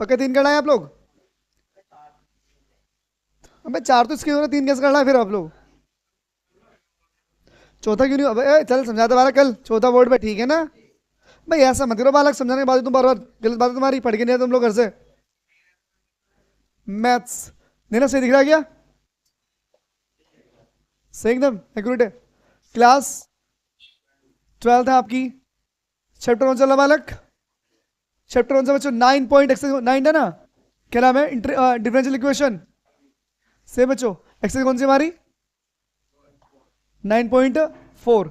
पक्का 3 करना है आप लोग? अबे 4 तो इसके हो रहा, 3 कैसे करना है फिर आप लोग? चौथा क्यों नहीं? अबे चल समझाते बालक, कल चौथा बोर्ड पे, ठीक है ना? भाई ऐसा मत करो बालक, समझाने के बाद तुम बार बार गलत बात है तुम्हारी, पढ़ के नहीं आए तुम लोग घर से। मैथ्स नहीं ना सही दिख रहा क्या? सही एकदम एक्यूरेट है। क्लास 12 है आपकी, चैप्टर कौन सा चल रहा बालक? चैप्टर कौन सा बच्चों? 9 पॉइंट एक्सरसाइज 9 है ना? क्या नाम है? डिफरेंशियल इक्वेशन से बच्चों। एक्सरसाइज कौन सी हमारी? 9.4।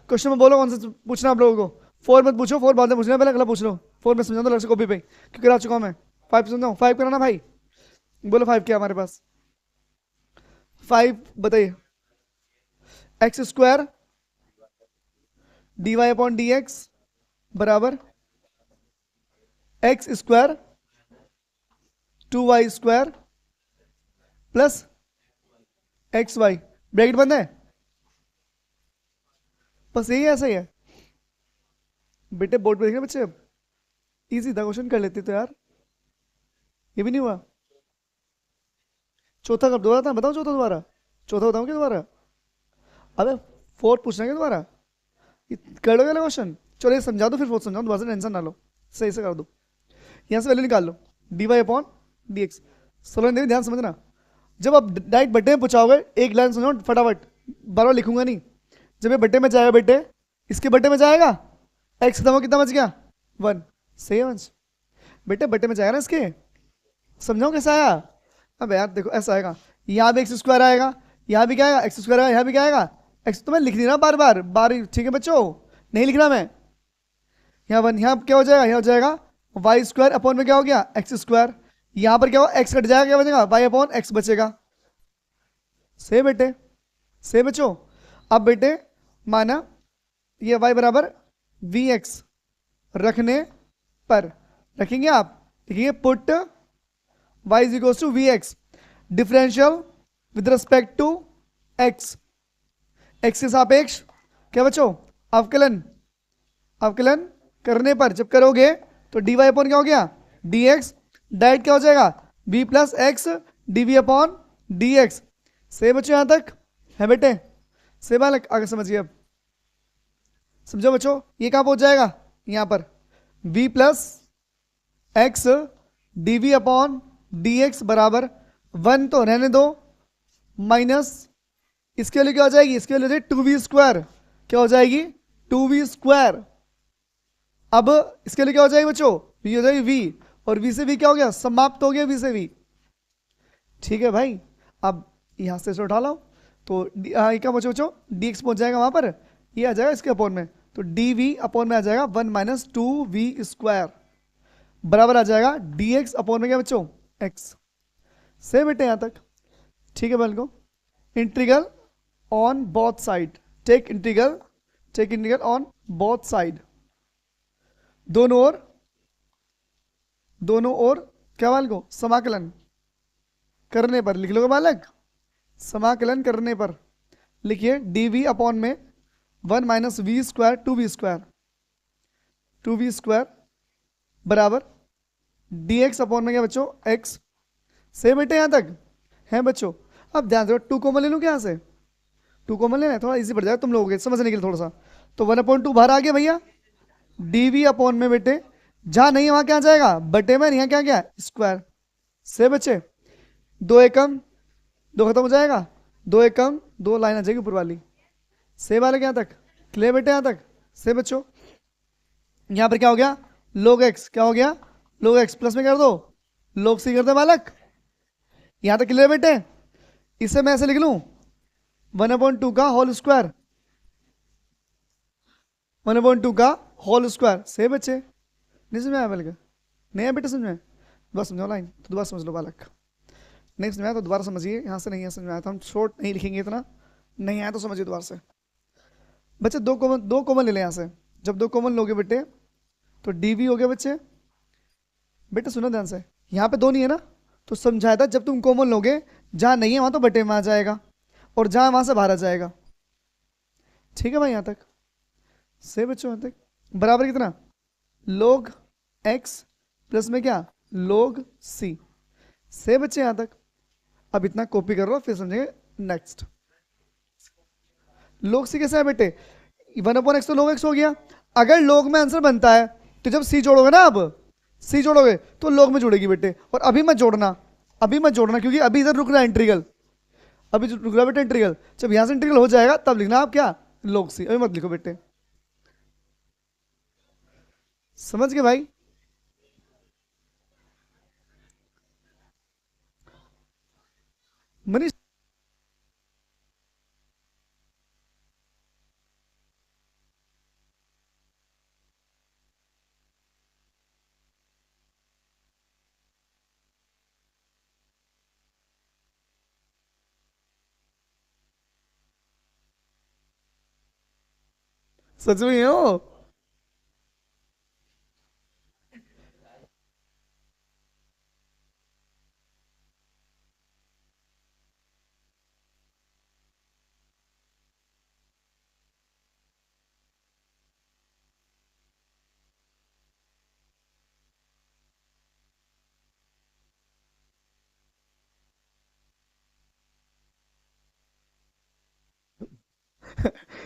क्वेश्चन में बोलो कौन सा पूछना आप लोगों को। 4 मत पूछो, 4 बाद में पूछना, पहले अगला पूछ लो। 4 में समझा दो लक्ष्य कॉपी पे, क्योंकि करा चुका हूं मैं। 5 समझाऊं? 5 कराना भाई, बोलो 5 क्या हमारे पास? 5 बताइए। X square d y upon d x बराबर x square 2y square plus x y, bracket बंद है। बस यही ऐसा ही है बेटे, बोर्ड पे देखना बच्चे। अब इजी था क्वेश्चन, कर लेते तो यार, ये भी नहीं हुआ। चौथा कब दोबारा था बताओ? चौथा दोबारा, चौथा बताऊं क्या दोबारा? अबे 4 पूछना क्या दोबारा? कर लो क्वेश्चन, चलो ये समझा दो फिर 4 समझाओ दोबारा से, टेंशन ना लो, सही से कर दो। यहाँ से वैल्यू निकाल लो, d y upon d x. सोलह ध्यान समझना, जब आप डायरेक्ट बट्टे में पूछाओगे एक लाइन सुनो फटाफट, बार बार लिखूंगा नहीं। जब ये बट्टे में जाएगा बेटे, इसके बट्टे में जाएगा, एक्स दमो कितना बच गया? 1। सही है वंश बेटे, बट्टे में जाएगा ना इसके। समझाओ कैसा आया? अब यार देखो ऐसा आएगा, यहाँ भी एक्स स्क्वायर आएगा, यहाँ भी क्या आएगा? एक्स स्क्वायर आएगा, यहाँ भी क्या आएगा? एक्स। तो मैं लिख दी ना बार बार बार, ठीक है बच्चों, नहीं लिखना मैं। यहाँ 1, यहाँ क्या हो जाएगा? यहाँ हो जाएगा वाई स्क्वायर अपॉन में क्या हो गया? X square. यहाँ पर क्या हो? एक्स कट जाएगा, क्या बचेगा? वाई अपॉन एक्स बचेगा। सही बेटे, सही बच्चों। अब बेटे माना ये y बराबर वी एक्स रखने पर, रखेंगे आप, देखिए put y is equal to v x, differential with respect to x, x के सापेक्ष क्या बच्चों? अवकलन, अवकलन करने पर, जब करोगे तो डी वाई अपॉन क्या हो गया? D x. डायरेक्ट क्या हो जाएगा? b plus x d v upon d x. सही बच्चों यहां तक है बेटे? सही बालक, आगे समझिए अब, समझो बच्चों। ये कहां पहुंच जाएगा? यहां पर v plus x d v upon d x बराबर 1 तो रहने दो, माइनस इसके लिए क्या हो जाएगी? इसके लिए 2v स्क्वायर, क्या हो जाएगी? 2v square. अब इसके लिए क्या हो जाएगी बच्चों? v हो जाएगी v, और v से v क्या हो गया? समाप्त हो गया v से v। ठीक है भाई, अब यहां से उठा लो तो क्या पहुंचे बच्चों? dx पहुंच जाएगा वहां पर, ये आ जाएगा इसके अपॉन में, तो dv अपॉन में आ जाएगा 1 माइनस 2v स्क्वायर बराबर आ जाएगा dx अपॉन में क्या बच्चों? x। से बेटे यहां तक ठीक है बल को। Integral on both side, take integral on both side, दोनों ओर क्या बाल को? समाकलन करने पर, लिख लो बालक, समाकलन करने पर लिखिए dv अपॉन में 1 minus v square 2v square बराबर dx अपॉन में क्या बच्चों? x। से बेटे यहां तक है बच्चों? अब ध्यान दो, 2 कॉमन ले लूं क्या? यहाँ से 2 कॉमन लेना है, थोड़ा इजी पड़ जाएगा तुम लोगों के समझने के लिए थोड़ा सा। तो 1/2 बाहर आ गया भैया, dv अपॉन में बेटे जहां नहीं है वहां क्या जाएगा? बटे में, यहाँ क्या क्या? स्क्वायर। से बच्चे 2 एकम 2 खत्म हो जाएगा, 2 एकम 2 लाइन आ जाएगी ऊपर वाली। से वाले क्या तक क्लियर बेटे? यहां तक से बच्चों। यहां पर क्या हो गया? log x, क्या हो गया? log x प्लस में कर दो, log c कर दो बालक। यहां तक क्लियर बेटे? इसे मैं ऐसे लिख लूं 1/2 का होल स्क्वायर, 1/2 का होल स्क्वायर। से बच्चे नहीं समझ में आया? बल्कि नहीं है बेटे समझ में? दोबारा समझो लाइन, तो दोबारा समझ लो बालक। नहीं समझ में आया तो दोबारा समझिए, यहाँ से नहीं है समझ में आया तो हम शॉर्ट नहीं लिखेंगे, इतना नहीं आया तो समझिए दोबारा से। बच्चे 2 कॉमन ले लें यहाँ से, जब 2 कॉमन लोगे बेटे तो dv हो गया बच्चे। बेटे सुनो ध्यान से, यहाँ पे 2 नहीं है ना, तो समझाया था जब तुम कॉमन लोगे जहां नहीं है वहां तो बटे में आ जाएगा, और जहां वहां से बाहर आ जाएगा। ठीक है भाई यहाँ तक से बच्चों? यहाँ तक बराबर कितना? log x प्लस में क्या? log c। से बच्चे यहां तक। अब इतना कॉपी कर लो फिर समझेंगे। नेक्स्ट, log c कैसे है बेटे? 1/x तो log x हो गया। अगर log में आंसर बनता है तो जब c जोड़ोगे ना, अब c जोड़ोगे तो log में जुड़ेगी बेटे। और अभी मत जोड़ना, अभी मत जोड़ना, क्योंकि अभी इधर रुक रहा है इंटीग्रल, अभी रुक रहा है बेटे इंटीग्रल। जब यहां से इंटीग्रल हो जाएगा तब लिखना आप क्या, log c। अभी मत लिखो बेटे, समझ गए भाई? मनीष, सच में ये हो?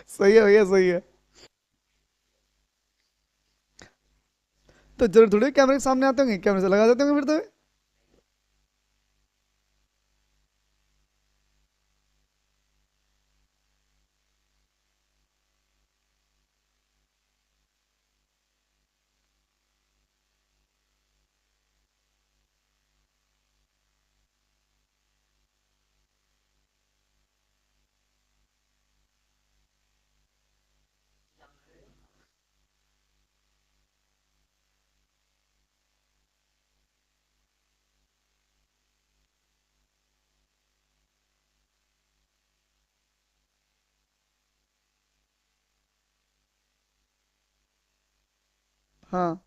सही है भैया, सही है। तो जरूर थोड़ी कैमरे के सामने आते होंगे, कैमरे से लगा देते होंगे फिर तो। हाँ,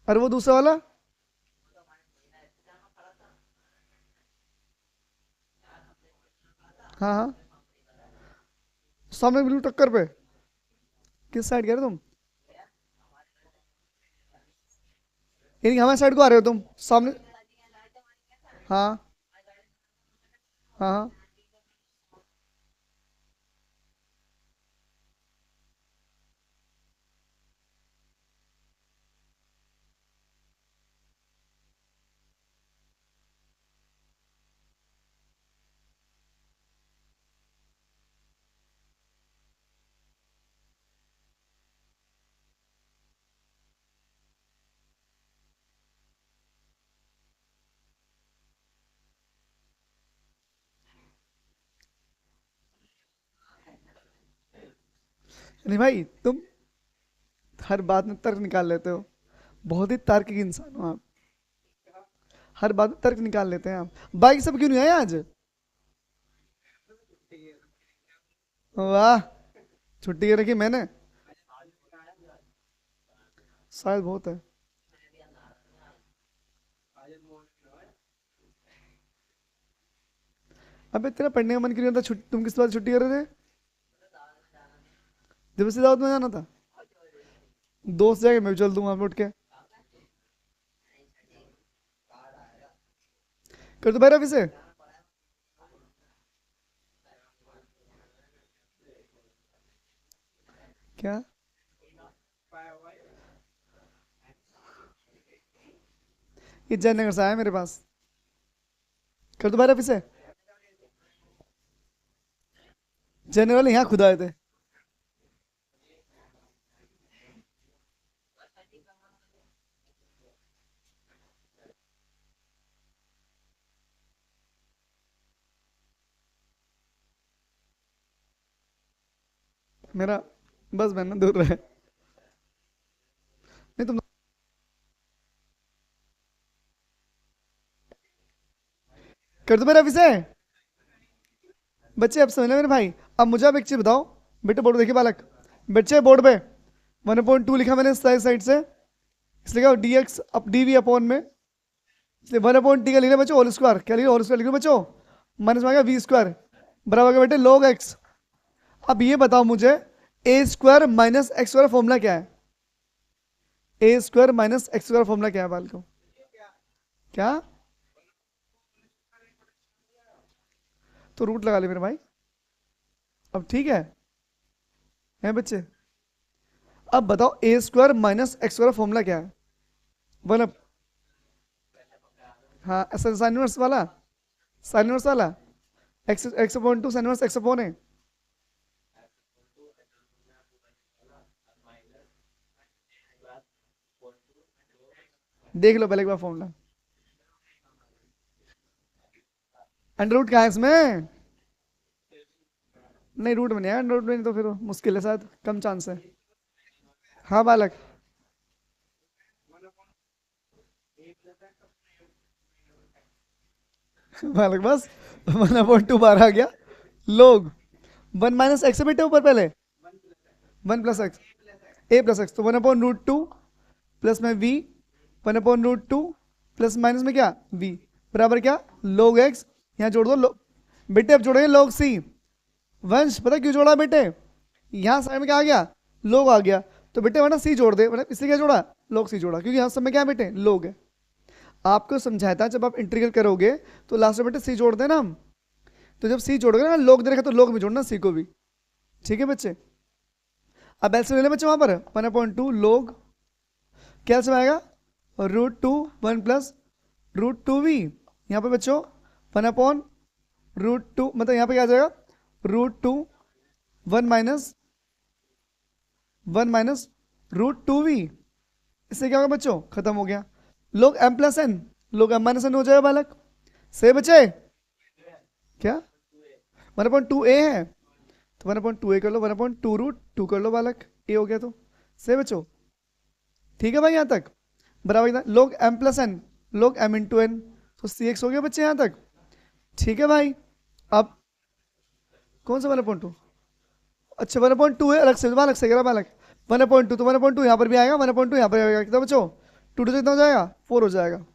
और वो दूसरा वाला? हाँ हाँ, सामने बिल्कुल टक्कर पे। किस साइड कह रहे हो तुम? यानी हमारे साइड को आ रहे हो तुम सामने? हाँ हाँ हाँ। नहीं भाई, तुम हर बात में तर्क निकाल लेते हो। बहुत ही तार्किक इंसान हो आप। हर बात में तर्क निकाल लेते हैं आप। बाइक सब क्यों नहीं आए आज? वाह, छुट्टी कर रखी मैंने। शायद बहुत है। अबे तेरा पढ़ने का मन क्यों नहीं था? तुम किस बात छुट्टी कर रहे थे? जब से दावत में जाना था। दोस्त जाएगा, मैं भी चल दूंगा उठ के। कर दो भाई, से क्या? ये जयनगर से आया मेरे पास। कर दो भाई से। जयनगर वाले यहाँ खुद आए थे। मेरा बस बहन दूर रहे। नहीं तुम। कर दो भाई से। बच्चे अब समझ लो मेरे भाई। अब मुझे आप एक चीज बताओ। बेटे बोर्ड देखिए बालक। बच्चे बोर्ड पे 1/2 लिखा मैंने साइड साइड से। इसलिए d x up d v upon में। इसलिए 1/t का लिख रहे बच्चों होल स्क्वायर। क्या लिख होल स्क्वायर लिख रहे बच्चों? माइनस में आ गया वी स्क्वायर बराबर का बेटे log x। अब ये बताओ मुझे, a square minus x square formula क्या है? A square minus x square formula क्या है बाल को? क्या? तो रूट लगा ले मेरे भाई। अब ठीक है बच्चे? अब बताओ a square minus x square formula क्या है? One up. हाँ, साइन इनवर्स वाला। साइन इनवर्स वाला। X x upon two sine inverse x upon है। देख लो पहले एक बार फॉर्मूला। अंडर रूट कहाँ है इसमें? नहीं, रूट में नहीं है अंडर रूट में, नहीं तो फिर मुश्किल है, शायद कम चांस है। हाँ बालक। बालक बस। 1/2 बार आ गया। लोग 1 - x से बेटे ऊपर पहले। 1 + x। ए प्लस एक्स तो 1/√2 प्लस में v। 1/√2 प्लस माइनस में क्या v बराबर क्या log x। यहाँ जोड़ दो बेटे अब जोड़ेंगे log c। वंश पता क्यों जोड़ा बेटे? यहाँ साइड में क्या आ गया? log आ गया। तो बेटे वरना c जोड़ दे, मतलब इसलिए क्या जोड़ा? log c जोड़ा, क्योंकि यहाँ सब में क्या है बेटे? log है। आपको समझाया था जब आप इंटीग्रल करोगे तो लास्ट में बेटे c जोड़ देना हम। तो जब c जोड़ोगे ना log दे रखा तो log में जोड़ना c को भी। ठीक है बच्चे? अब एल्सियम ले ले बच्चे वहां पर 1/2 log क्या एल्सियम आएगा? √2 1 प्लस √2v। यहाँ पे बच्चों 1/√2 मतलब यहाँ पे क्या आ जाएगा? √2 1 - √2v। इससे क्या होगा बच्चों? खत्म हो गया। लोग m+n, लोग m-n हो जाएगा बालक। से बचे क्या? 1/2a है तो 1/2a कर लो, 1/2√2 कर लो बालक, ए हो गया तो। से बच्चों ठीक है भाई यहाँ तक? बराबर कितना? लोग m+n, लोग m×n, तो cx हो गया बच्चे यहाँ तक। ठीक है भाई। अब कौन सा 1/2? अच्छा 1/2 है अलग से, अलग से कह रहा बालक। 1/2 तो 1/2 यहाँ पर भी आएगा, 1/2 यहाँ पर आएगा, कितना बच्चों? 2 कितना हो जाएगा? 4 हो जाएगा।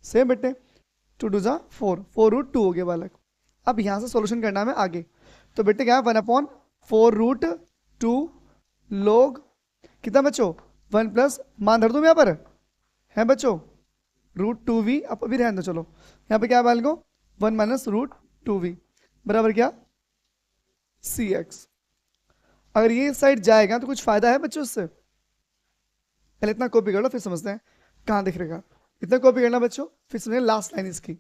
सेम बेटे। 2 × 4 4 √2 हो गया बालक। अब यहाँ से सॉल्यूशन करना है हमें आगे। तो बेटे क्या है? 1/4√2 लोग कितना बच्चों? 1 प्लस मान धर दूं यहाँ पर है बच्चों √2v। अब अभी रहने दो, चलो यहाँ पे क्या है बालको? 1 - √2v बराबर क्या? cx। अगर ये साइड जाएगा तो कुछ फायदा है बच्चों उससे? पहले इतना कॉपी कर लो फिर समझते हैं कहाँ दिख रहेगा। इतना कॉपी करना बच्चों, फिर समझे लास्ट लाइन इसकी।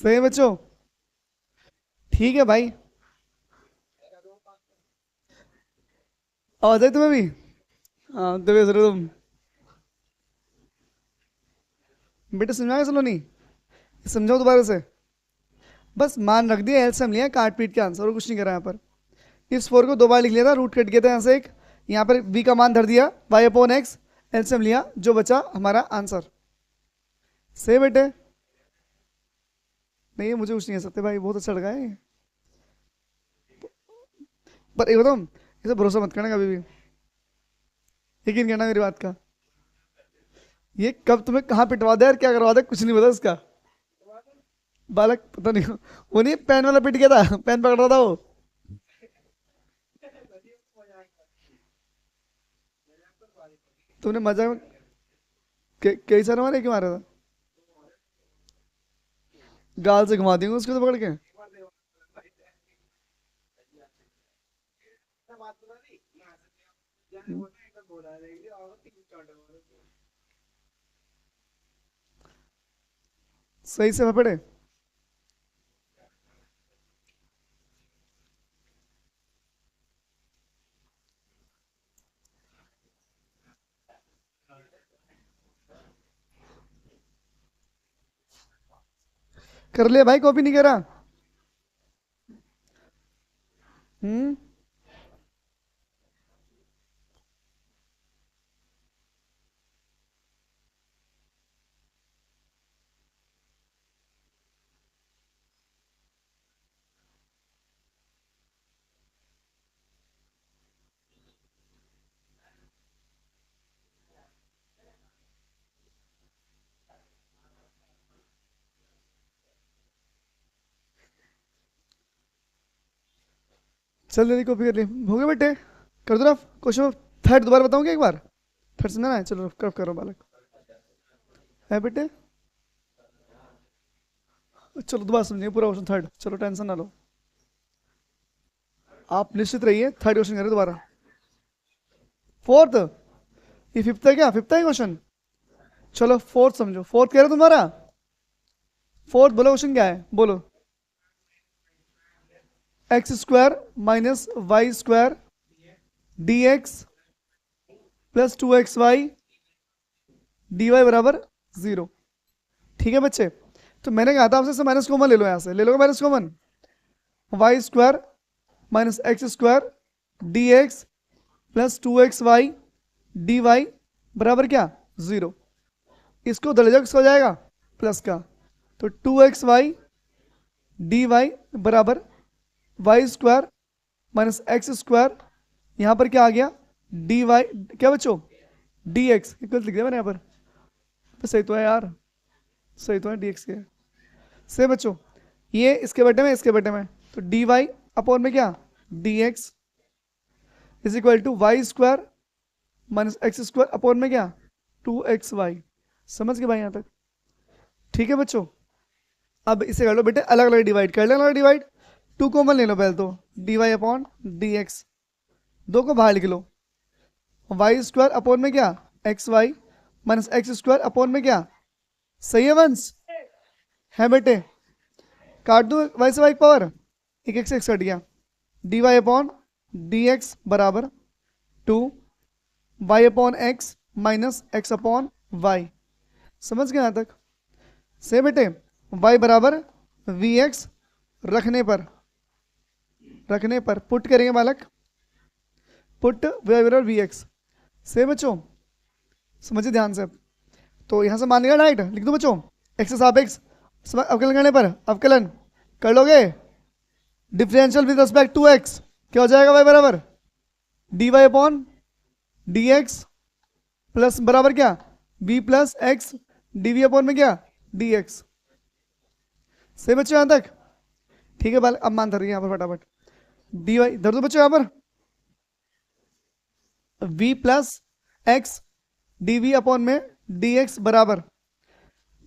सही बच्चों। ठीक है भाई, आवाज आई तुम्हें भी? हाँ तो वैसे तुम बेटे समझाएगा चलो नहीं, समझाओ दोबारा से। बस मान रख दिया, एलसीएम लिया, काट पीट के आंसर, और कुछ नहीं करा यहाँ पर। इस फोर को दो बार लिख लिया था, रूट कट गया था यहाँ से एक, यहाँ पर v का मान धर दिया, y अपॉन एक्स, एलसीएम लिया, जो बचा हमारा आंसर। सही बेटे? नहीं मुझे कुछ नहीं कह सकते भाई, बहुत अच्छा लगा है। पर एक बताऊँ, इसे भरोसा मत करना कभी भी, यकीन करना मेरी बात का। ये कब तुम्हें कहाँ पिटवा दे यार, क्या करवा दे, कुछ नहीं पता इसका। बालक पता नहीं, वो नहीं पेन वाला पिट गया था, पेन पकड़ रहा था वो। तुमने मजाक में कई सारे मारे, क्यों मारा था? गाल से घुमा देंगे उसको तो पकड़ के। सही से पकड़े। कर लिया भाई, कॉपी नहीं करा? हम्म। चल जल्दी कॉपी कर ली, हो गया बेटे? कर दो रफ क्वेश्चन। थर्ड दोबारा बताऊंगा एक बार, थर्ड समझना है, चलो रफ करो बालक। है बेटे? चलो दोबारा समझिए पूरा क्वेश्चन थर्ड, चलो टेंशन ना लो, आप निश्चित रहिए। थर्ड क्वेश्चन करें दोबारा। फोर्थ? ये फिफ्थ है क्या? फिफ्थ है क्वेश्चन? चलो फोर्थ समझो, फोर्थ कह रहे हो तुम्हारा? फोर्थ बोलो क्वेश्चन क्या है, बोलो। X square minus y square d x plus 2xy d y बराबर 0। ठीक है बच्चे? तो मैंने कहा था आपसे माइनस कॉमन ले लो, यहाँ से ले लो minus common. Y square minus x square d x plus 2xy d y बराबर क्या? 0। इसको दर्जा किसका हो जाएगा? प्लस का। तो 2xy डी वाई बराबर y square minus x square, यहाँ पर क्या आ गया? डी वाई, क्या बच्चों? डी एक्स, गलत लिख दिया मैंने यहाँ पर। तो सही तो है यार, सही तो है, डी एक्स के। सही बच्चों, ये इसके बटे में, इसके बटे में, तो डी वाई अपॉन में क्या? D x is equal to y square minus x square upon में क्या? 2xy। समझ गए भाई यहाँ तक? ठीक है बच्चों? अब इसे कर लो बेटे अलग अलग डिवाइड, कर लेना अलग डिवाइड। टू कॉमन ले लो पहले तो, d y upon d x, दो को बाहर लिख लो। वाई स्क्वायर अपॉन में क्या? X y minus x square upon में क्या? सही है वंश? है बेटे? काट दो वाई से वाई पावर, एक एक से एक कट गया। D y upon d x बराबर 2 y upon x minus x upon y. समझ गए यहाँ तक? से बेटे y बराबर वी एक्स रखने पर पुट करेंगे बालक, पुट y बराबर वी एक्स। से बच्चों समझिए ध्यान से। तो यहाँ से मान लिया राइट, लिख दो बच्चों, एक्स सापेक्ष अवकलन करने पर, अवकलन कर लोगे differential with respect to x, क्या हो जाएगा? y बराबर d y upon d x plus बराबर क्या? v plus x d v upon में क्या? D x. सही बच्चों यहाँ तक? ठीक है बाल, अब मान धर यहाँ पर फटाफट, डी वाई धर दो बच्चों यहाँ पर, v plus x d v upon में डी एक्स बराबर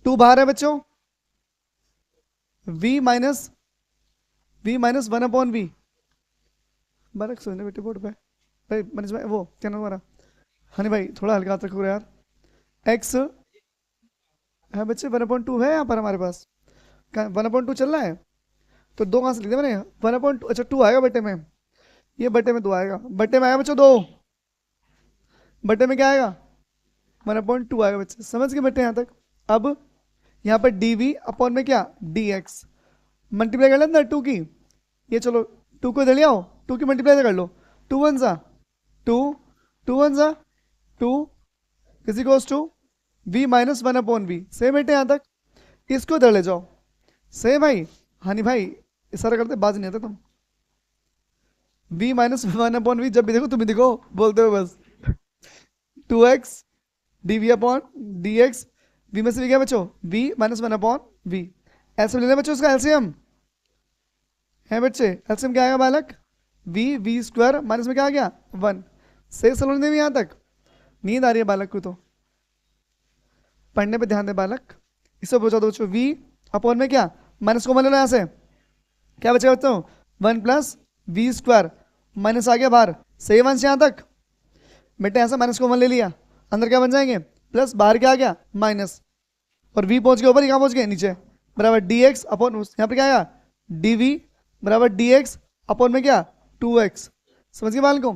2 बाहर है बच्चों, v माइनस 1 अपॉन वी। बालक सोने बेटे बोर्ड पे भाई, मनीष भाई वो क्या नाम हमारा, हनी भाई थोड़ा हल्का हाथ रखो यार। x है बच्चे 1/2 है यहाँ पर हमारे पास, वन अपॉइंट टू चल रहा है, तो दो कहाँ से लिख दिया मैंने, वन अपॉइंट टू, अच्छा टू आएगा बटे में, ये बटे में दो आएगा, बटे में आएगा बच्चों दो, बटे में क्या आएगा, वन अपॉइंट टू आएगा बच्चे, समझ गए बटे यहाँ तक। अब यहाँ पर डी वी अपॉन में क्या डी एक्स, मल्टीप्लाई कर लेना टू की, ये चलो टू को इधर ले आओ, टू की मल्टीप्लाई कर लो, टू वन सा टू, टू वन सा two, is equals to v minus one upon v, same बेटे यहाँ तक, इसको इधर ले जाओ, सेम भाई, हाँ नहीं भाई इशारा करते बाज नहीं आता तुम, v minus one upon v, जब भी देखो तुम ही देखो बोलते हो बस, two x d v upon d x, v में से भी क्या बच्चों v minus one upon v, ऐसे ले लें बच्चों उसका एलसीएम है बच्चे, एलसीएम क्या आएगा बालक, वी स्क्वायर माइनस में क्या आ गया वन, सही सलोन नहीं यहाँ तक, नींद आ रही है बालक को तो पढ़ने पे ध्यान दे बालक, इससे पूछा दो बच्चों, v अपॉन में क्या माइनस को मान लेना यहाँ से, क्या बचेगा बच्चों one plus v square, minus आ गया बाहर, सही वंश यहाँ तक बेटे, ऐसा माइनस कॉमन ले लिया, अंदर क्या बन जाएंगे प्लस, बाहर क्या आ गया माइनस, और v पहुंच गया ऊपर, कहाँ पहुंच गए नीचे, बराबर डी एक्स अपॉन, यहाँ पर क्या आएगा डी वी बराबर डी एक्स अपॉन में क्या टू एक्स, समझ गए बाल को,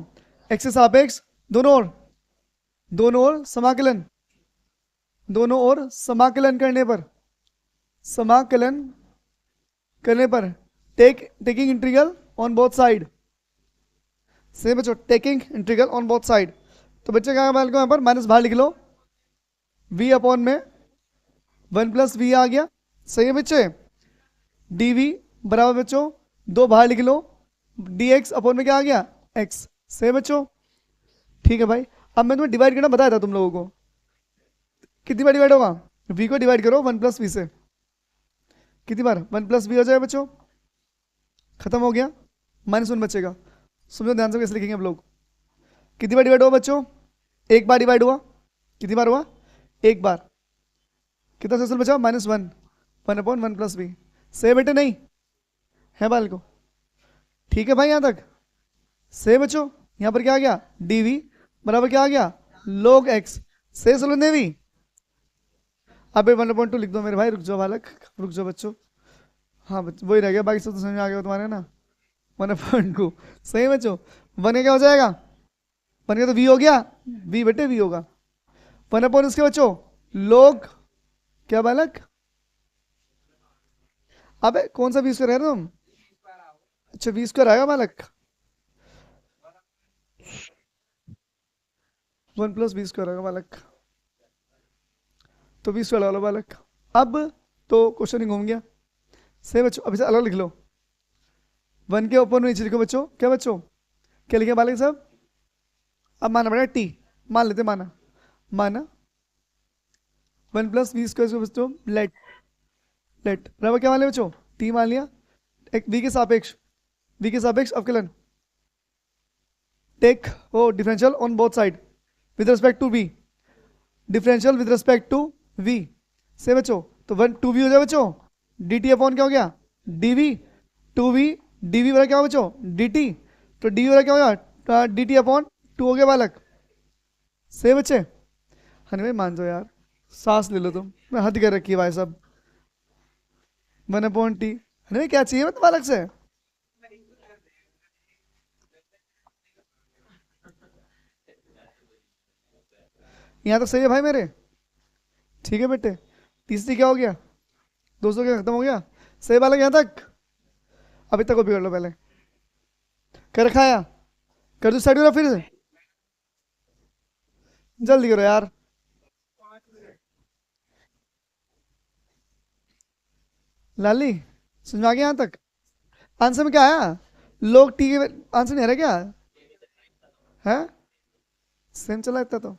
एक्स से सापेक्ष दोनों ओर समाकलन, दोनों ओर समाकलन करने पर taking integral on both side, same बच्चों taking integral on both side, तो बच्चे क्या बाल को यहाँ पर माइनस बाहर लिख लो, v अपॉन में वन प्लस वी आ गया, सही है बच्चे, डी वी बराबर बच्चों दो बाहर लिख लो, डी एक्स अपॉन में क्या आ गया x, सही बच्चों, ठीक है भाई। अब मैं तुम्हें डिवाइड करना बताया था तुम लोगों को, कितनी बार डिवाइड होगा, v को डिवाइड करो वन प्लस वी से, कितनी बार वन प्लस वी हो जाएगा बच्चों, खत्म हो गया, माइनस वन बचेगा, समझो ध्यान से कैसे लिखेंगे हम लोग, कितनी बार डिवाइड हुआ बच्चों, एक बार डिवाइड हुआ, कितनी बार हुआ एक बार, कितना सेक्शन बचा minus one, one upon one plus v, से बेटे नहीं है बाल को, ठीक है भाई यहाँ तक, से बच्चों यहाँ पर क्या आ गया डी वी बराबर क्या आ गया log x, से चलो ने भी, अबे 1/2 लिख दो मेरे भाई, रुक जाओ बालक, रुक जाओ बच्चों, हाँ बच्चों वही रह गया, बाकी सब तो समझ में आ गया तुम्हारे ना, 1/2 सही बच्चों, वन का क्या हो जाएगा, वन का तो v हो गया, v बेटे v होगा, 1/, इसके बच्चों log क्या बालक, अबे कौन सा v स्क्वायर है तुम, अच्छा v स्क्वायर आएगा बालक, वन प्लस वी स्क्वायर आएगा बालक, तो वी स्क्वायर लगा लो बालक, अब तो क्वेश्चन घूम गया, सही बच्चों, अब इसे अलग लिख लो, वन के ऊपर नीचे लिखो बच्चों, क्या बच्चों क्या लिखे बालक साहब, अब माना पड़ेगा टी, मान लेते माना वन प्लस वी स्क्वायर बच्चों लेट बराबर क्या मान लिया बच्चों टी मान लिया, एक वी के सापेक्ष अवकलन, टेक ओ differential on both side with respect to v, differential with respect to v, से बच्चों तो वन टू वी हो जाए बच्चों, डी टी अपॉन क्या हो गया d v, two v d v वाला क्या हो बच्चों डी टी, तो डी वाला क्या हो गया डी टी अपॉन टू हो गया बालक, से बच्चे, हनी भाई मान जाओ यार, सांस ले लो तुम, मैं हद कर रखी है भाई साहब, 1/t, हनी भाई क्या चाहिए मतलब बालक से, यहाँ तक सही है भाई मेरे, ठीक है बेटे, तीसरी क्या हो गया 200 क्या खत्म हो गया, सही बालक यहाँ तक, अभी तक कॉपी कर लो पहले, कर रखा है कर दो साइड फिर से, जल्दी करो यार, लाली समझ में आ गया यहाँ तक, आंसर में क्या आया, लोग टी के आंसर नहीं आ रहा क्या है, सेम चला इतना तो,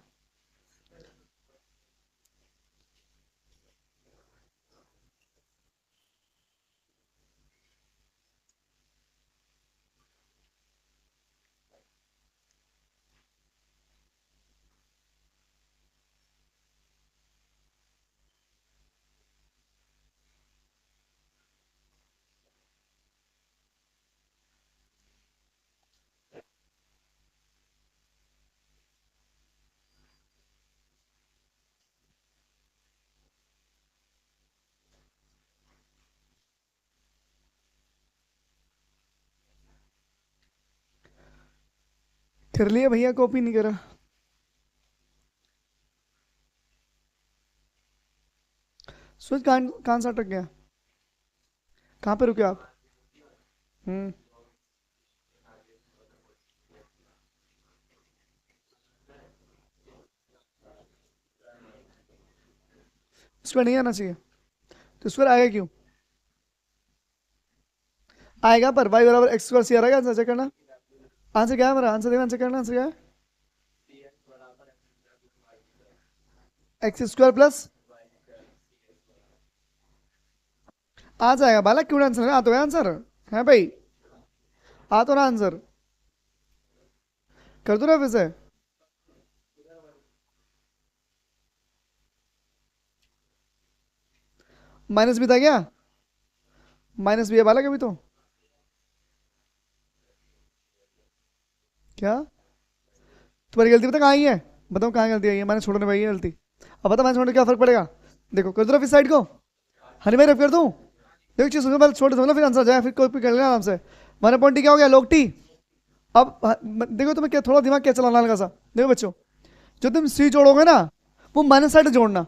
कर लिए भैया, कॉपी नहीं करा। सूरज कहाँ कहाँ से अटक गया? कहाँ पे रुके आप? हम्म। स्क्वायर नहीं आना चाहिए, तो स्क्वायर आएगा क्यों? आएगा, पर वाई बराबर एक्स स्क्वायर सी आ रहा है, आंसर चेक करना। आंसर क्या है मेरा? आंसर देखना, आंसर करना, आंसर क्या है? एक्स स्क्वायर प्लस, आ जाएगा बालक, क्यों आंसर है? आ तो है आंसर, है भाई, आ तो ना आंसर। कर दो ना फिर से। माइनस भी था क्या? माइनस भी है बालक अभी तो। क्या तुम्हारी गलती? पता कहाँ आई है? बताओ कहाँ गलती आई है? मैंने छोड़ने भाई गलती। अब बता, मैंने छोड़ने क्या फर्क पड़ेगा? देखो कर दो ना फिर साइड को। हनी भाई रब कर दूं? देखो चीज सुनो, पहले छोड़ दो ना, फिर आंसर जाए, फिर कोई कर लेना आराम से। मैंने पॉइंट क्या हो गया? लोग टी। अब देखो तुम्हें क्या थोड़ा दिमाग क्या चलाना हल्का सा। देखो बच्चों, जो तुम सी जोड़ोगे ना, वो माइनस साइड जोड़ना,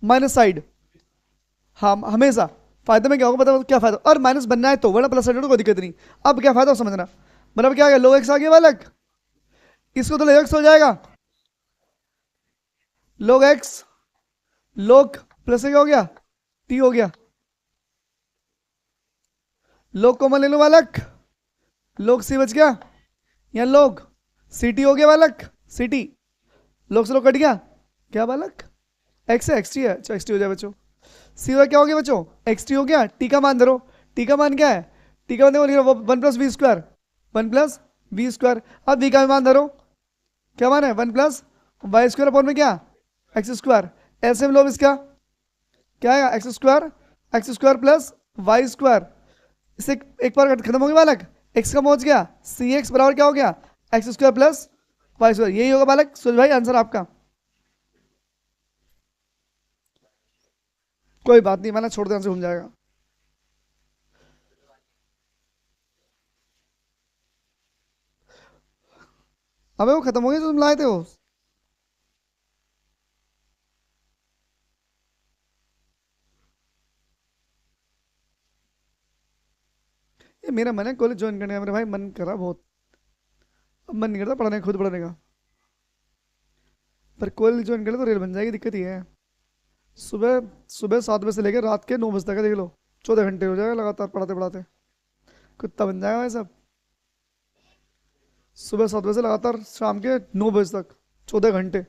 माइनस साइड। हाँ हमेशा। फायदे में क्या होगा पता क्या फायदा? और माइनस बनना है तो, वरना प्लस साइड जोड़ो, कोई दिक्कत नहीं। अब क्या फायदा हो समझना। मतलब क्या आ गया? लो एक्स आ गया बालक, इसको तो लो एक्स हो जाएगा। लोग एक्स, लोग प्लस से क्या हो गया? टी हो गया। लोग कॉमन ले लो बालक, लोग सी बच गया, यहाँ लोग सी टी हो गया बालक, सी टी। लोग से लोग कट गया, क्या बालक? एक्स है, एक्स टी है, अच्छा एक्स टी हो जाए बच्चों। सी वाई क्या हो गया बच्चों? एक्स टी हो गया। टी का मान धरो, टी का मान क्या है? टी का मान देखो, one plus v square, one plus v square. अब वी का भी मान धरो, क्या मान है? One plus y square upon में क्या? X square. एलसीएम लो इसका, क्या आएगा? X square, x square plus y square. इससे एक बार खत्म हो गया बालक, एक्स का पहुंच गया, सी एक्स बराबर क्या हो गया? X square plus y square. यही होगा बालक सूरज भाई आंसर आपका। कोई बात नहीं, मैंने छोड़ देना से घूम जाएगा। अबे वो खत्म हो गया जो तुम लाए थे वो। ये मेरा मन है कॉलेज ज्वाइन करने का, मेरा भाई मन कर रहा बहुत। अब मन नहीं करता पढ़ने, खुद पढ़ने का। पर कॉलेज ज्वाइन कर ले तो रेल बन जाएगी, दिक्कत ये है। सुबह सुबह 7 बजे से लेकर रात के 9 बजे तक है, देख लो 14 घंटे हो जाएगा लगातार पढ़ाते पढ़ाते। कुत्ता बन जाएगा भाई सब। सुबह 7 बजे से लगातार शाम के 9 बजे तक, 14 घंटे।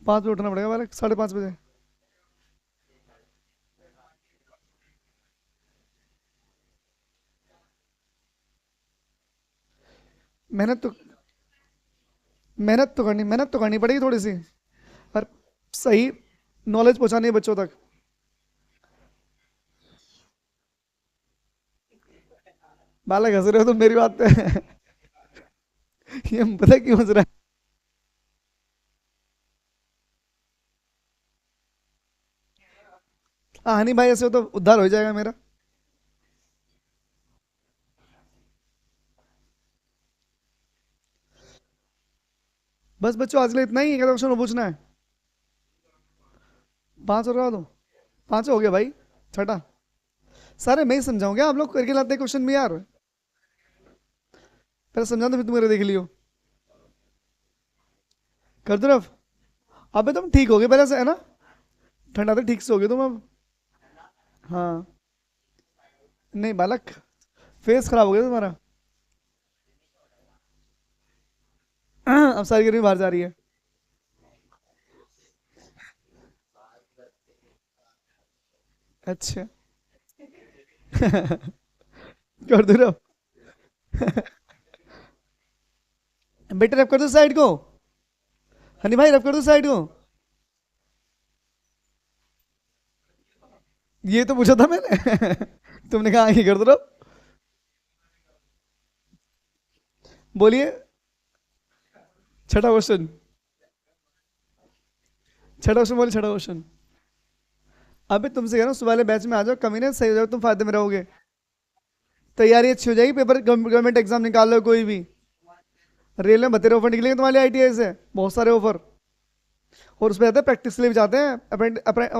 5 बजे उठना पड़ेगा बालक, 5:30 बजे। मेहनत तो मेहनत तो करनी पड़ेगी थोड़ी सी। पर सही नॉलेज पहुंचानी है बच्चों तक। बालक हंस रहे हो तुम मेरी बात पे। ये पता है क्यों हंस रहा है? हनी भाई ऐसे हो तो उद्धार हो जाएगा मेरा। बस बच्चों आज के लिए इतना ही, एक क्वेश्चन पूछना है। 5 और करवा दो। 5 हो गया भाई, छठा। सारे मैं ही समझाऊंगा, आप लोग करके लाते क्वेश्चन में यार। पहले समझा दो फिर तुम मेरे देख लियो। कर दो रफ। अबे तुम ठीक हो गए पहले से है ना? ठंडा तो ठीक से हो गए तुम अब। हाँ। नहीं बालक, फेस खराब हो गया तुम्हारा। अब सारी गर्मी बाहर जा रही है। अच्छा। कर दो रफ। बेटर रफ कर दो साइड को। हनी भाई रफ कर दो साइड को। ये तो पूछा था मैंने। तुमने कहा आगे कर दो रफ। बोलिए। छठा क्वेश्चन, छठा क्वेश्चन बोलिए, छठा क्वेश्चन। अबे तुमसे कह रहा हूँ सुबह वाले बैच में आ जाओ, कमी नहीं सही हो जाओ, तुम फायदे में रहोगे। तैयारी अच्छी हो जाएगी, पेपर गवर्नमेंट एग्जाम निकाल लो कोई भी। रेल में बतेरे ऑफर निकलेंगे तुम्हारे आईटीआई से, बहुत सारे ऑफर। और उसमें जाते हैं प्रैक्टिस के लिए भी जाते हैं,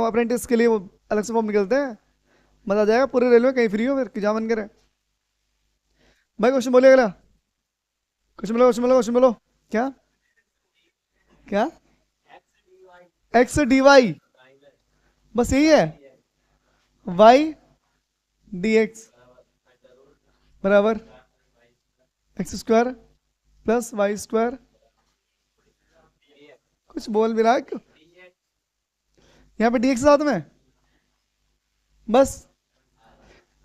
अप्रेंटिस के लिए वो अलग से फॉर्म निकलते हैं। मजा आ जाएगा पूरे रेलवे, कहीं फ्री हो फिर कि जा मन करे। भाई क्वेश्चन बोलिए अगला। क्वेश्चन बोलो, क्वेश्चन बोलो, क्वेश्चन बोलो। क्या क्या? एक्स डी वाई, बस यही है। वाई डी एक्स बराबर x square plus y square. कुछ बोल भी रहा है यहाँ पे डी एक्स साथ में। बस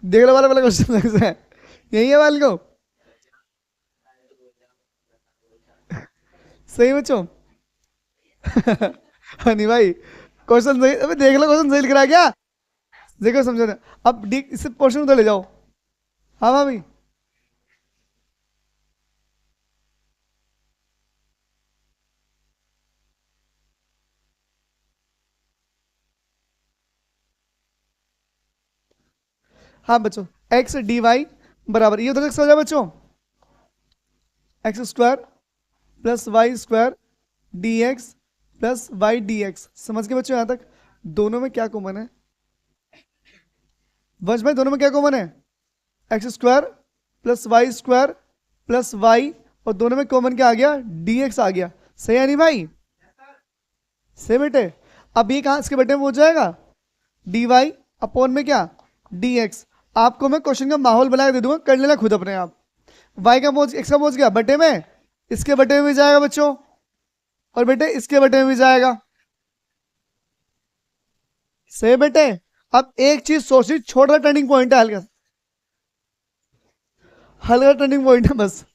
देख लो वाला वाला क्वेश्चन है, यही है वाल को। सही बच्चों। नहीं भाई, क्वेश्चन सही, अबे देख लो क्वेश्चन सही लिख रहा है क्या? देखो समझो ना। अब डी इस पोर्शन उधर ले जाओ। हाँ भाभी। हाँ बच्चों, एक्स डी वाई बराबर, ये उधर से हो जाए बच्चों, x square plus y square d x plus y d x. समझ के बच्चों यहाँ तक? दोनों में क्या कॉमन है वंश भाई? दोनों में क्या कॉमन है? X square plus y square plus y, और दोनों में कॉमन क्या आ गया? डी एक्स आ गया। सही है नहीं भाई? सही बेटे। अब ये कहाँ इसके बेटे में हो जाएगा? डी वाई अपॉन में क्या? D x. आपको मैं क्वेश्चन का माहौल बना के दे दूंगा, कर लेना खुद अपने आप। वाई का पहुंच एक्स का पहुंच गया बटे में, इसके बटे में भी जाएगा बच्चों, और बेटे इसके बटे में भी जाएगा। सही बेटे। अब एक चीज सोची, छोटा टर्निंग पॉइंट है, हल्का हल्का टर्निंग पॉइंट है बस।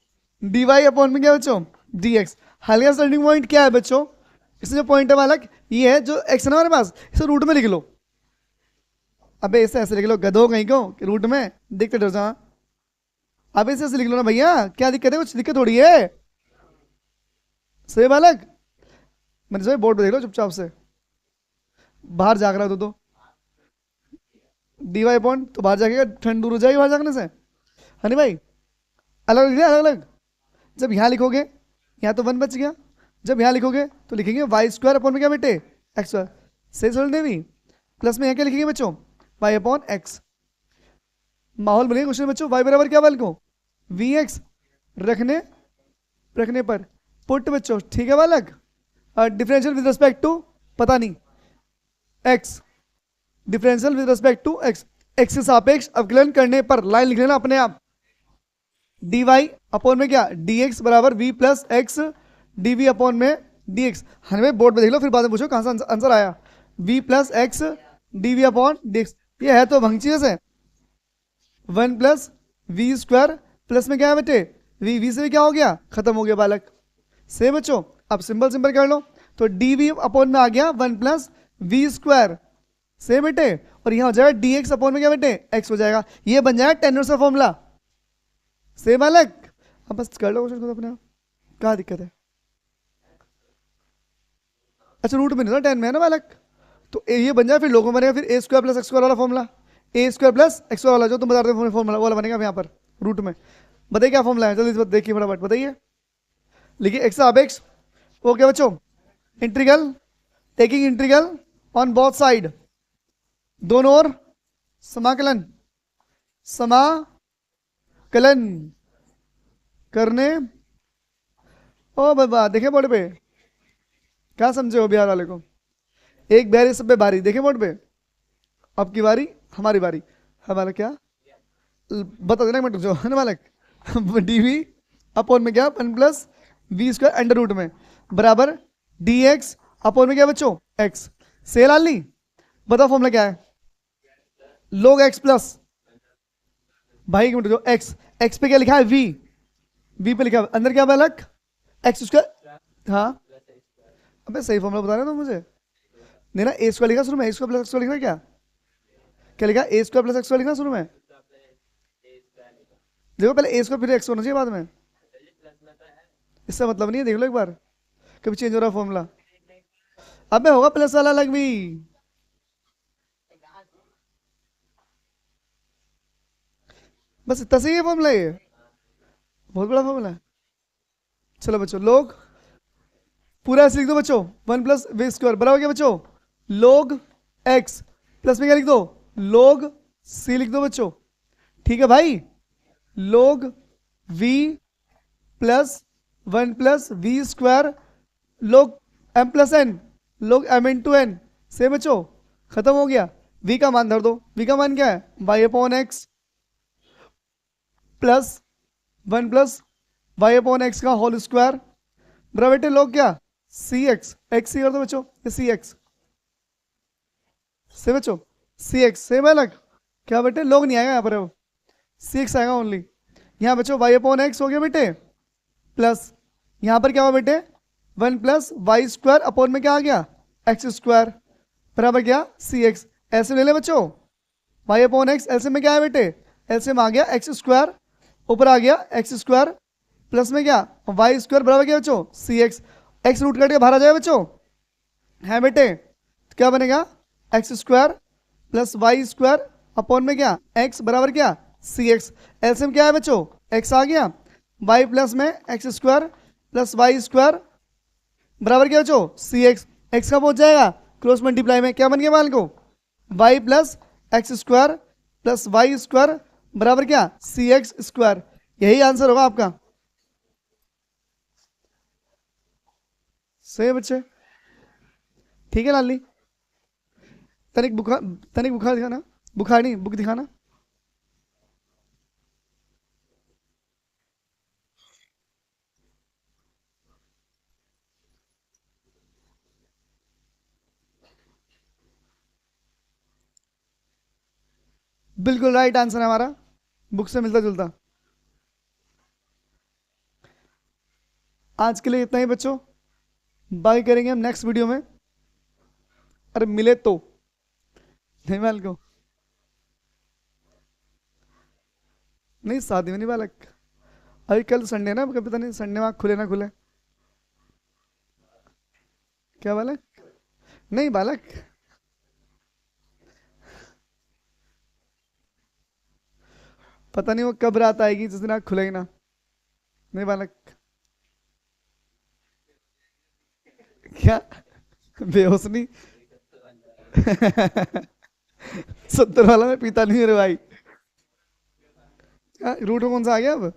डी वाई अपॉन में क्या बच्चों? D x. हल्का टर्निंग पॉइंट क्या है बच्चों? इसमें जो पॉइंट है मालक, ये है जो एक्स है ना हमारे पास, इसे रूट में लिख लो। अबे इसे ऐसे लिख लो गधो कहीं को, कि रूट में दिक्कत डर जा। अब इसे ऐसे लिख लो ना भैया, क्या दिक्कत है? कुछ दिक्कत थोड़ी है। सही बालक। मैंने जो बोर्ड पे देख लो चुपचाप से। बाहर जाग रहा हो तो डी वाई पॉइंट तो बाहर जाएगा, ठंड दूर हो जाएगी बाहर जाने से। हनी भाई अलग लिख अलग अलग। जब यहाँ लिखोगे, यहाँ तो वन बच गया। जब यहाँ लिखोगे तो लिखेंगे वाई स्क्वायर अपॉन में क्या बेटे? X square. सही समझ भी। प्लस में यहाँ क्या लिखेंगे बच्चों? Y upon x. माहौल बनेगा क्वेश्चन बच्चों, वाई बराबर क्या वाल को? वी एक्स रखने रखने पर पुट बच्चों, ठीक है बालक। डिफरेंशियल विद रिस्पेक्ट टू, पता नहीं, x. Differential with respect to x, x के सापेक्ष अवकलन करने पर, लाइन लिख लेना अपने आप। डी वाई अपॉन में क्या? डी एक्स बराबर v plus x d v upon में डी एक्स। हमें बोर्ड पे देख लो, फिर बाद में पूछो कहां से आंसर आया। V plus x d v upon d x, ये है तो भंग चीज है। One plus v square plus में क्या है बेटे? वी, वी से भी क्या हो गया? खत्म हो गया बालक। से बच्चों अब सिंपल सिंपल कर लो, तो डी वी अपॉन में आ गया वन प्लस वी स्क्वायर। से बेटे, और यहां हो जाएगा डी एक्स अपॉन में क्या बेटे? एक्स हो जाएगा। ये बन जाएगा टेन का फॉर्मूला। से बालक अब बस कर लो क्वेश्चन खुद अपने आप, क्या दिक्कत है? अच्छा रूट में नहीं था, टेन में है ना बालक, तो ये बन जाए, फिर लोगों बनेगा फिर ए स्क्वायर प्लस एक्स स्क्वायर वाला फॉर्मूला। ए स्क्वायर प्लस एक्स वाला जो तुम बता रहे हो फॉर्मूला वाला बनेगा यहाँ पर रूट में। बताइए क्या फॉर्मूला है, जल्दी देखिए फटाफट बताइए। लिखिए एक्स अब एक्स, वो क्या बच्चों? Integral, taking integral on both side, दोनों ओर समाकलन, समाकलन करने। ओ बाबा देखे बोर्ड पे, क्या समझे हो बिहार वाले को? एक बिहारी सब पे बारी, देखे बोर्ड पे। अब की बारी, हमारी बारी। हमारा क्या बता देना मिनट जो है ना मालिक। डीवी अपॉन में क्या? One plus v square under root में बराबर डी एक्स अपॉन में क्या बच्चों? एक्स। से लाल ली, बताओ फॉर्मूला क्या है? लोग एक्स प्लस, भाई एक मिनट जो एक्स, एक्स पे क्या लिखा है? वी, वी पे लिखा है अंदर क्या बालक? X square. हाँ अबे सही फॉर्मूला बता रहे हो मुझे। नहीं ना, ए स्क्वायर लिखा शुरू में, ए स्क्वायर प्लस एक्स लिखा क्या? क्या लिखा? ए स्क्वायर प्लस एक्स लिखा शुरू में। देखो पहले ए स्क्वायर फिर एक्स होना चाहिए बाद में, इससे मतलब नहीं है, देख लो एक बार कभी चेंज हो रहा फॉर्मूला। अब में होगा प्लस वाला अलग भी। बस इतना सही है फॉर्मूला ये, बहुत बड़ा फॉर्मूला है। चलो बच्चों, लोग पूरा ऐसे लिख दो बच्चों, 1 + v² बराबर क्या बच्चों, लोग x प्लस में क्या लिख दो, लोग c लिख दो बच्चों। ठीक है भाई, लोग v +1 + v², लोग m+n, लोग m×n से बच्चों खत्म हो गया। v का मान धर दो, v का मान क्या है, y/x +1 + y/x का होल स्क्वायर बराबर बेटे लोग क्या, सी एक्स, एक्स सी कर दो बच्चों, ये सी एक्स से बच्चों, सी एक्स से अलग क्या बेटे, लोग नहीं आएगा यहाँ पर, सी एक्स आएगा ओनली। यहाँ बच्चों y/x हो गया बेटे, प्लस यहाँ पर क्या हुआ बेटे, 1 + y² अपॉन में क्या आ गया, x² बराबर क्या, सी एक्स। ऐसे ले ले बच्चों, y/x एलसीएम में क्या है बेटे, एलसीएम आ गया x², ऊपर आ गया x² प्लस में क्या, y² बराबर क्या बच्चों, सी एक्स। एक्स रूट कट के बाहर आ जाएगा बच्चों, है बेटे, तो क्या बनेगा, x² + y² अपॉन में क्या, x बराबर क्या, सी एक्स। एलसीएम क्या है बच्चों, x आ गया, y प्लस में x² + y² बराबर क्या बच्चों, सी एक्स। एक्स का पहुंच जाएगा क्रॉस मल्टीप्लाई में, क्या बन गया मान को, y + x² + y² बराबर क्या, cx²। यही आंसर होगा आपका, सही है बच्चे। ठीक है लाली, तनिक बुखार, तनिक बुखार दिखाना, बुखार नहीं बुक दिखाना। बिल्कुल राइट आंसर है हमारा, बुक से मिलता जुलता। आज के लिए इतना ही बच्चों, बाकी करेंगे हम नेक्स्ट वीडियो में। अरे मिले तो, नहीं मान को, नहीं शादी में नहीं बालक, अभी कल संडे ना, कभी पता नहीं संडे वहाँ खुले ना खुले। क्या बालक, नहीं बालक, पता नहीं वो कब रात आएगी जिस दिन आँख खुलेगी ना, नहीं बालक। क्या, बेहोश नहीं। 70 वाला मैं पीता नहीं मेरे भाई। क्या रूट में कौन सा आ गया अब,